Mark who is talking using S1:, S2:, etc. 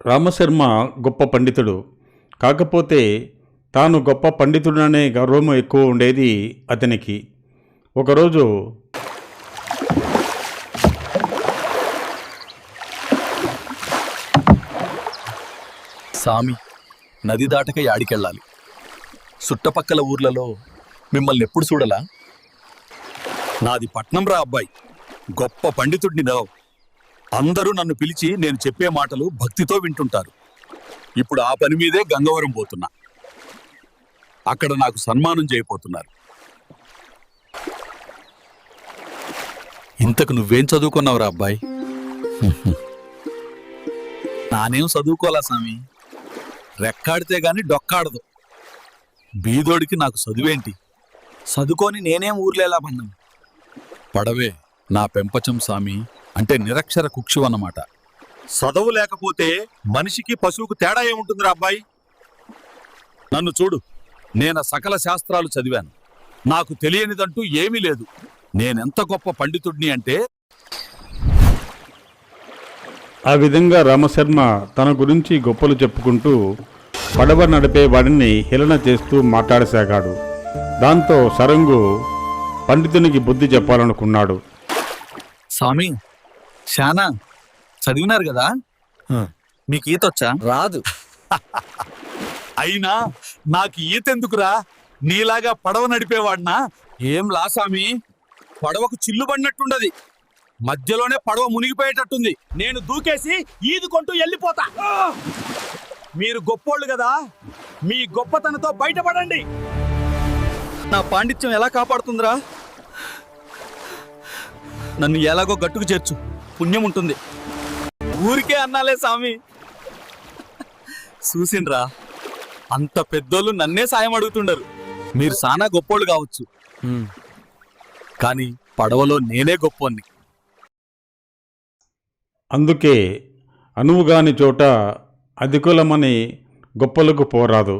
S1: రామశర్మ గొప్ప పండితుడు. కాకపోతే తాను గొప్ప పండితుడనే గర్వం ఎక్కువ ఉండేది అతనికి. ఒకరోజు
S2: సామి, నది దాటక యాడికెళ్ళాలి. చుట్టపక్కల ఊర్లలో మిమ్మల్ని ఎప్పుడు చూడలా? నాది పట్నం రా అబ్బాయి, గొప్ప పండితుడిని రావు. అందరూ నన్ను పిలిచి నేను చెప్పే మాటలు భక్తితో వింటుంటారు. ఇప్పుడు ఆ పని మీదే గంగవరం పోతున్నా. అక్కడ నాకు సన్మానం చేయబోతున్నారు. ఇంతకు నువ్వేం చదువుకున్నావురా అబ్బాయి? నానేం చదువుకోలా సామి, రెక్కాడితే గాని డొక్కాడదు. బీదోడికి నాకు చదువేంటి?
S3: చదువుకొని నేనేం ఊర్లేలా పన్నాం.
S2: పడవే నా పెంపచం సామి, అంటే నిరక్షర కుక్షు అన్నమాట.
S4: చదువు లేకపోతే మనిషికి పశువుకు తేడా ఏముంటుందిరా అబ్బాయి?
S2: నన్ను చూడు, నేను సకల శాస్త్రాలు చదివాను. నాకు తెలియనిదంటూ ఏమీ లేదు. నేనెంత గొప్ప పండితుడిని అంటే
S1: ఆ విధంగా రామశర్మ తన గురించి గొప్పలు చెప్పుకుంటూ పడవ నడిపే వాడిని హేళన చేస్తూ మాట్లాడసాగాడు. దాంతో సరంగు పండితునికి బుద్ధి చెప్పాలనుకున్నాడు.
S3: స్వామి, శానా చదివినారు కదా, మీకు ఈతొచ్చా?
S4: రాదు.
S2: అయినా నాకు ఈతెందుకురా? నీలాగా పడవ నడిపేవాడినా?
S3: ఏం లా స్వామి,
S2: పడవకు చిల్లు పడినట్టుండది. మధ్యలోనే పడవ మునిగిపోయేటట్టుంది.
S4: నేను దూకేసి ఈదుకుంటూ వెళ్ళిపోతా. మీరు గొప్పోళ్ళు కదా, మీ గొప్పతనంతో బయటపడండి.
S3: నా పాండిత్యం ఎలా కాపాడుతుందిరా? నన్ను ఎలాగో గట్టుకు చేర్చు, పుణ్యం ఉంటుంది. ఊరికే అన్నాలే స్వామి. చూసిండ్రా, అంత పెద్దోళ్ళు నన్నే సాయం అడుగుతుండరు. మీరు సానా గొప్పోళ్ళు కావచ్చు, కానీ పడవలో నేనే గొప్పోన్ని.
S1: అందుకే అనువుగాని చోట అధికులమని గొప్పలకు పోరాదు.